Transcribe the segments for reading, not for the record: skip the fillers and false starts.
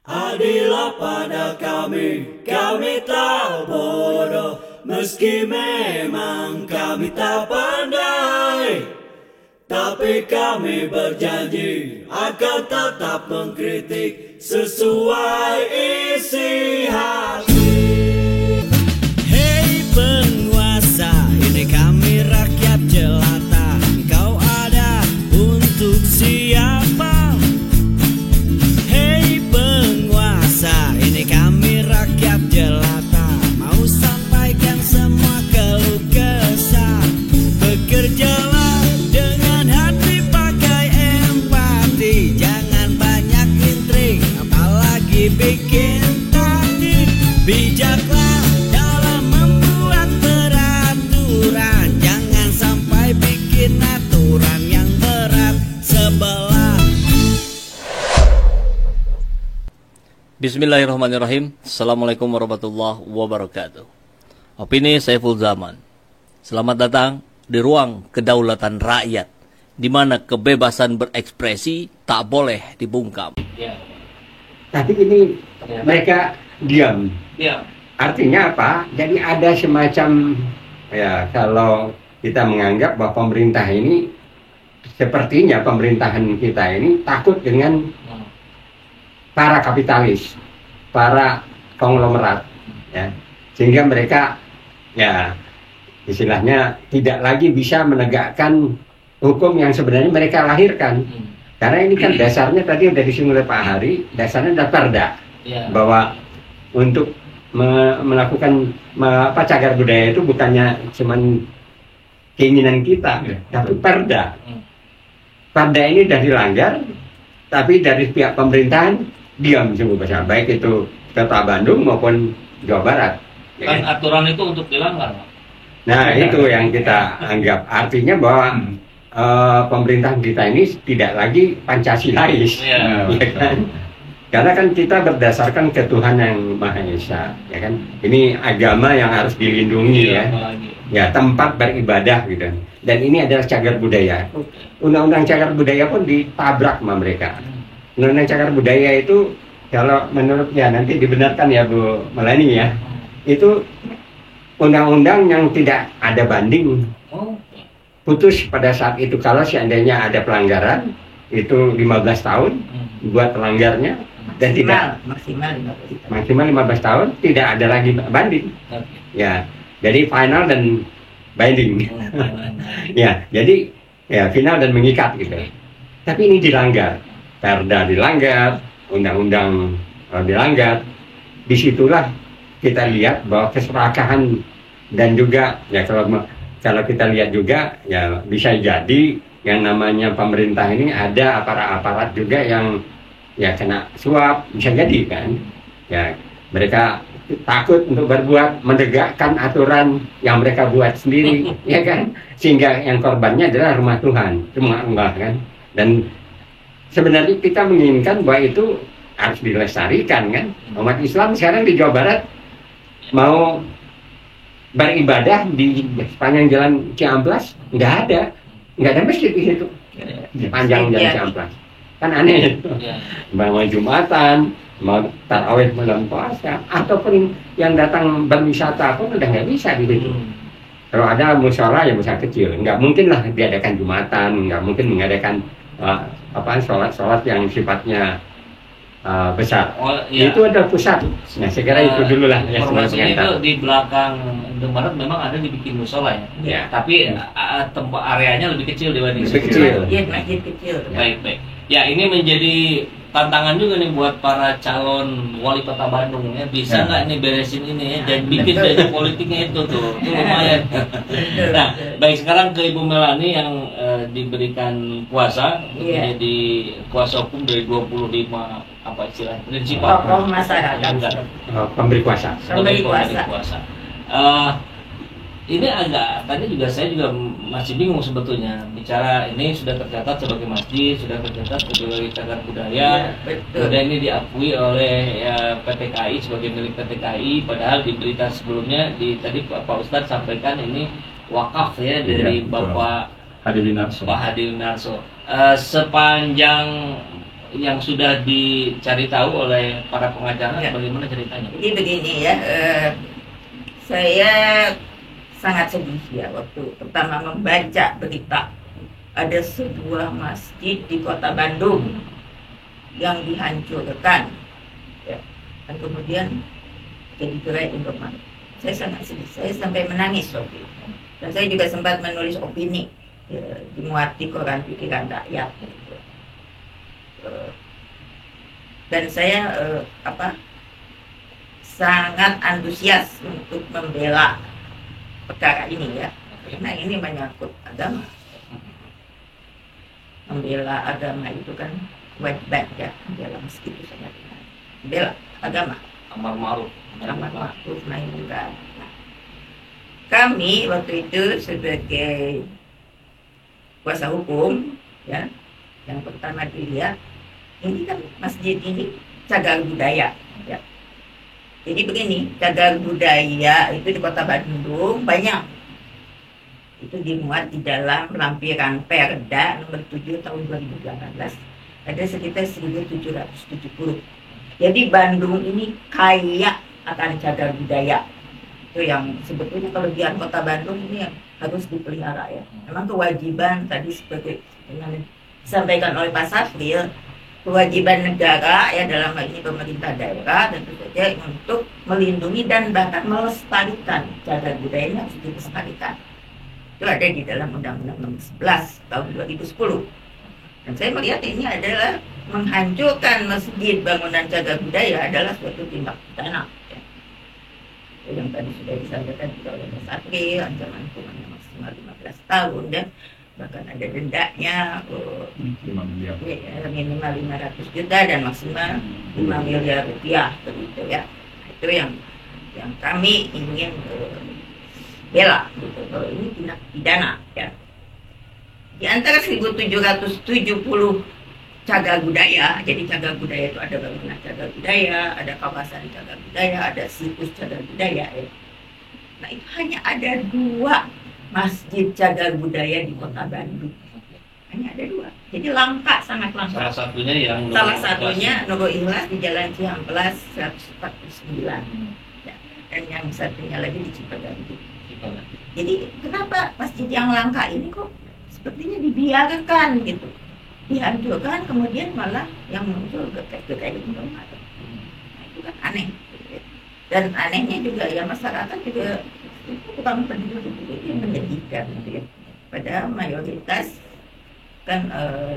Adilah pada kami tak bodoh, meski memang kami tak pandai. Tapi kami berjanji akan tetap mengkritik sesuai isi hati. Hei penguasa, ini kami rakyat jelata. Engkau ada untuk siapa? Hei penguasa, ini kami rakyat jelata. Mau sampaikan semua keluh kesah. Bekerjalah dengan hati, pakai empati. Jangan banyak intrik, apalagi bikin takdir. Bijaklah dalam membuat peraturan. Jangan sampai bikin aturan yang berat sebelah. Bismillahirrahmanirrahim. Assalamualaikum warahmatullahi wabarakatuh. Opini Saiful Zaman. Selamat datang di ruang kedaulatan rakyat, di mana kebebasan berekspresi tak boleh dibungkam. Ya. Tapi ini mereka diam. Ya. Artinya apa? Jadi ada semacam, ya kalau kita menganggap bahwa pemerintah ini, sepertinya pemerintahan kita ini takut dengan para kapitalis, para konglomerat, ya, sehingga mereka, ya, istilahnya tidak lagi bisa menegakkan hukum yang sebenarnya mereka lahirkan. Karena ini kan dasarnya tadi sudah disinggung oleh Pak Hari, dasarnya ada perda, bahwa untuk melakukan cagar budaya itu bukannya cuman keinginan kita, tapi perda. Perda ini sudah dilanggar, tapi dari pihak pemerintahan diam sungguh besar, baik itu Kota Bandung maupun Jawa Barat. Kan ya, aturan itu untuk dilanggar. Nah itu yang kita anggap, artinya bahwa pemerintahan kita ini tidak lagi Pancasilais, ya kan? Karena kan kita berdasarkan ketuhanan yang Maha Esa, ya kan? Ini agama yang harus dilindungi, ya tempat beribadah gitu. Dan ini adalah cagar budaya. Undang-undang cagar budaya pun ditabrak sama mereka. Undang-undang cagar budaya itu, kalau menurut, ya nanti dibenarkan ya Bu Melani ya, itu undang-undang yang tidak ada banding, putus pada saat itu. Kalau seandainya ada pelanggaran, itu 15 tahun buat pelanggarnya, dan tidak maksimal 15 tahun, tidak ada lagi banding. Ya, jadi final dan binding. Ya, jadi ya final dan mengikat gitu. Tapi ini dilanggar. Perda dilanggar, undang-undang dilanggar. Disitulah kita lihat bahwa keserakahan, dan juga ya kalau kita lihat juga ya bisa jadi yang namanya pemerintah ini ada aparat-aparat juga yang ya kena suap, bisa jadi kan. Ya mereka takut untuk berbuat, menegakkan aturan yang mereka buat sendiri, ya kan, sehingga yang korbannya adalah rumah Tuhan, rumah kan. Dan sebenarnya kita menginginkan bahwa itu harus dilestarikan kan. Umat Islam sekarang di Jawa Barat mau beribadah di sepanjang jalan Ciamplas, nggak ada masjid di situ, di panjang jalan Ciamplas. Kan aneh itu. Mau Jumatan, mau tarawih bulan puasa, ataupun yang datang berwisata pun udah nggak bisa di situ. Kalau ada mushola ya mushola kecil, nggak mungkin lah diadakan Jumatan, nggak mungkin mengadakan sholat yang sifatnya besar. Itu ada pusat. Nah segera itu dulu lah. Informasinya itu di belakang Indomaret memang ada dibikin musola ya. Tapi tempat areanya lebih kecil dibanding kecil. Iya, masjid kecil. Baik. Ya, ini menjadi tantangan juga nih buat para calon wali kota Bandung ya. Bisa nggak nih beresin ini ya, dan bikin dari politiknya itu tuh. Itu lumayan. Nah, baik, sekarang ke Ibu Melani yang diberikan kuasa menjadi kuasa hukum dari 25 apa istilah prinsipal masyarakat, pemberi kuasa. Ini agak, tadi juga saya juga masih bingung sebetulnya, bicara ini sudah tercatat sebagai masjid, sudah tercatat sebagai cagar budaya, kemudian ini diakui oleh PT KAI sebagai milik PT KAI, padahal di berita sebelumnya tadi Pak Ustadz sampaikan ini wakaf ya dari Bapak Hadi Winarso. Pak Hadi Winarso. Sepanjang yang sudah dicari tahu oleh para pengacara, Ya. bagaimana ceritanya? Jadi begini ya, saya sangat sedih ya waktu pertama membaca berita ada sebuah masjid di kota Bandung yang dihancurkan, ya. Dan kemudian jadi gerai untuk mana. Saya sangat sedih, saya sampai menangis waktu itu. Dan saya juga sempat menulis opini, ya, dimuat di koran Pikiran Rakyat. Gitu. Dan saya sangat antusias untuk membela perkara ini ya, karena ini menyangkut agama. Membela agama itu kan wajib ya, dalam masjid itu sangat membela agama. Amar ma'ruf. Amar ma'ruf nahi munkar. Kami waktu itu sebagai kuasa hukum ya, yang pertama dilihat ini kan masjid ini cagar budaya ya. Jadi begini, cagar budaya itu di kota Bandung banyak. Itu dimuat di dalam lampiran Perda nomor 7 tahun 2018. Ada sekitar 1770. Jadi Bandung ini kaya akan cagar budaya. Itu yang sebetulnya kelebihan kota Bandung ini yang harus dipelihara ya. Memang kewajiban tadi seperti yang disampaikan oleh Pak Safril, kewajiban negara ya dalam hal ini pemerintah daerah tentu saja untuk melindungi dan bahkan melestarikan cagar budayanya harus dilestarikan. Itu ada di dalam Undang-Undang Nomor 11 tahun 2010. Dan saya melihat ini adalah menghancurkan masjid bangunan cagar budaya adalah suatu tindak pidana. Ya. Yang tadi sudah disampaikan juga oleh Mas Satri, ancaman hukumannya maksimal 15 tahun dan bahkan ada dendanya minimal 500 juta dan maksimal 5 miliar rupiah begitu ya. Itu yang kami ingin bela gitu. Kalau ini tindak pidana ya. Di antara 1770 cagar budaya, jadi cagar budaya itu ada bangunan cagar budaya, ada kawasan cagar budaya, ada situs cagar budaya ya. Nah itu hanya ada 2 masjid cagar budaya di kota Bandung. Hanya ada 2. Jadi langka, sangat langka. Salah satunya Nurul Ikhlas di Jalan Cihamplas 149. Ya. Dan yang satunya lagi di Cipaganti. Jadi kenapa masjid yang langka ini kok sepertinya dibiarkan gitu, dihancurkan, kemudian malah yang muncul gerai itu. Nah itu kan aneh. Dan anehnya juga ya masyarakat juga itu bukan peduli itu yang menyedihkan gitu ya. Padahal mayoritas kan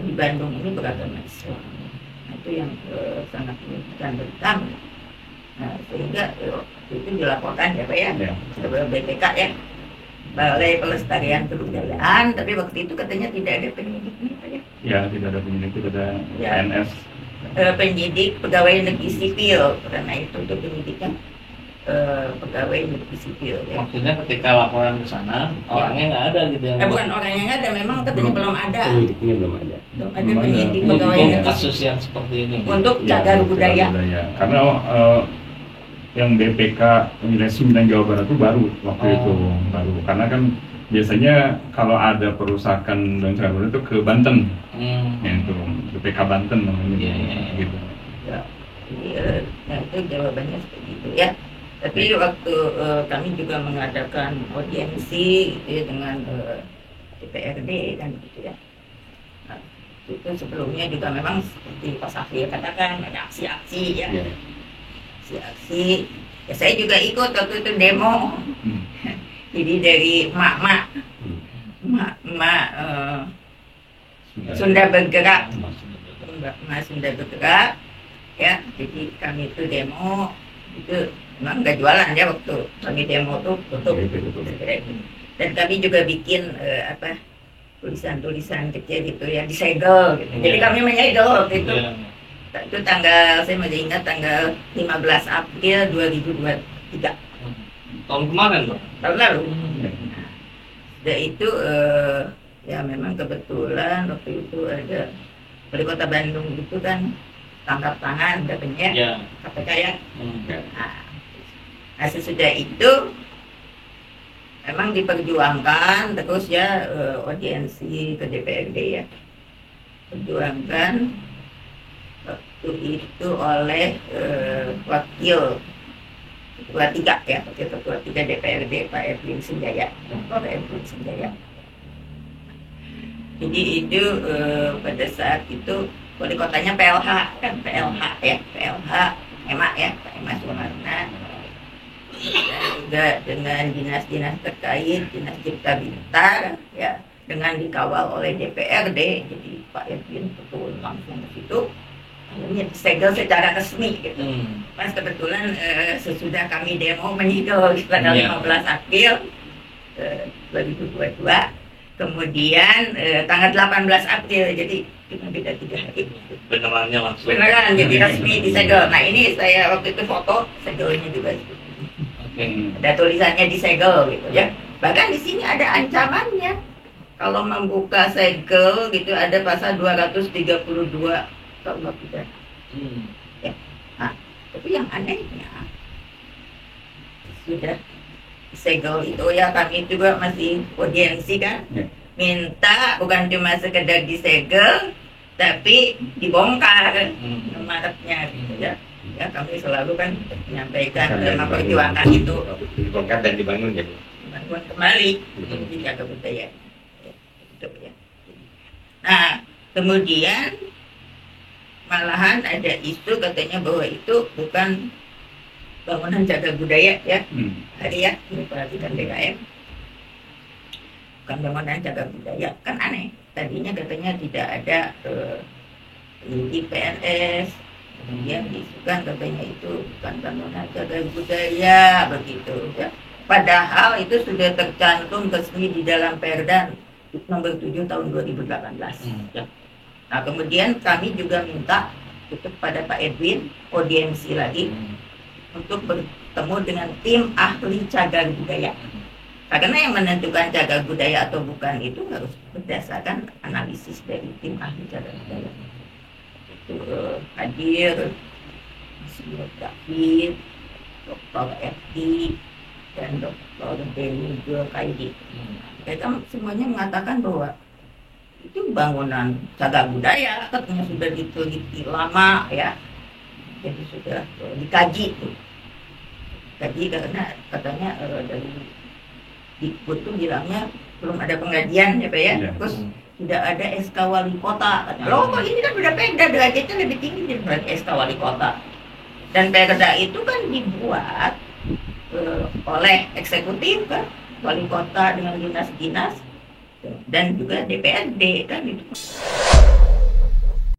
di Bandung ini beragama Islam. Nah, itu yang sangat menyedihkan bagi kami. Nah, sehingga itu dilaporkan ya Pak ya, sebagai BPK ya, Balai Pelestarian Kebudayaan, tapi waktu itu katanya tidak ada penyidiknya Pak ya. Ya, tidak ada penyidik, tidak ada ya. PNS. Penyidik pegawai negeri sipil, karena itu untuk penyidiknya pegawai negeri sipil ya. Maksudnya ketika laporan ke sana orangnya nggak ada gitu ya? Bukan orangnya nggak ada, memang katanya belum ada. Penyidiknya belum ada. Belum ada penyidik pegawai Untuk negeri kasus yang seperti ini. untuk cagar budaya. Karena yang BPK wilayah Sumedang Jawa Barat itu baru waktu itu baru, karena kan biasanya kalau ada perusakan dan cagar budaya itu ke Banten, itu BPK Banten namanya, gitu. Ya, jadi itu jawabannya seperti itu ya. Tapi waktu kami juga mengadakan audiensi gitu ya, dengan DPRD dan gitu ya. Nah, itu sebelumnya juga memang seperti Pak Safri katakan ada aksi-aksi ya. Aksi-aksi. Ya saya juga ikut waktu itu demo. Jadi dari emak-emak Sunda Bergerak, emak Sunda Bergerak ya. Jadi kami itu demo itu memang nggak jualan ya waktu kami demo tuh tutup. Dan kami juga bikin tulisan-tulisan kecil gitu ya, disegel gitu. Jadi kami menyegel waktu itu. Itu tanggal, saya masih ingat tanggal 15 April 2023. Tahun kemarin Pak? Tahun lalu. Dan itu ya memang kebetulan waktu itu ada Wali Kota Bandung itu kan tangkap tangan katanya KPK ya. Nah sesudah itu memang diperjuangkan terus ya, audiensi ke DPRD ya, perjuangkan itu oleh wakil ketua 3 ya, wakil ketua 3 DPRD Pak Edwin Senjaya. Jadi itu pada saat itu wali kotanya PLH kan, PLH ya, PLH Emak ya, Pak Emak Sumarna, dan juga dengan dinas-dinas terkait, dinas Cipta Bintang ya, dengan dikawal oleh DPRD. Jadi Pak Edwin betul langsung ke situ, akhirnya disegel secara resmi gitu. Pas kebetulan sesudah kami demo menyegel pada 15 April 2022, kemudian tanggal 18 April, jadi cuma beda 3 hari. Benerannya langsung. Beneran, jadi resmi disegel. Nah ini saya waktu itu foto segelnya juga. Ada tulisannya disegel gitu ya. Bahkan di sini ada ancamannya. Kalau membuka segel gitu ada pasal 232 kalau tidak. Ya. Nah, tapi yang anehnya sudah segel itu ya, kami juga masih audiensi kan, minta bukan cuma sekedar disegel tapi dibongkar Maretnya gitu ya. Ya kami selalu kan menyampaikan memperjuangkan itu dibongkar dan dibangun ya, dibangun kembali dijaga budaya gitu ya. Nah kemudian malahan ada isu katanya bahwa itu bukan bangunan cagar budaya ya, hari ya ini perhatikan DKM, bukan bangunan cagar budaya. Kan aneh, tadinya katanya tidak ada di PNS, kemudian diisukan katanya itu bukan bangunan cagar budaya begitu ya. Padahal itu sudah tercantum resmi di dalam Perda nomor 7 tahun 2018 ya. Nah kemudian kami juga minta itu pada Pak Edwin audiensi lagi untuk bertemu dengan tim ahli cagar budaya. Karena yang menentukan cagar budaya atau bukan itu harus berdasarkan analisis dari tim ahli cagar budaya. Itu hadir Mas David, Dr. Eti, dan Dr. Deni Julkaidi. Mereka semuanya mengatakan bahwa itu bangunan cagar budaya, katanya sudah diteliti lama ya, jadi sudah dikaji karena katanya dari Dikbud tuh bilangnya belum ada pengkajian ya Pak ya, terus tidak ada SK wali kota. Loh kok ini kan udah Perda, derajatnya lebih tinggi daripada SK wali kota, dan Perda itu kan dibuat oleh eksekutif kan, wali kota dengan dinas-dinas dan juga DPRD kan itu.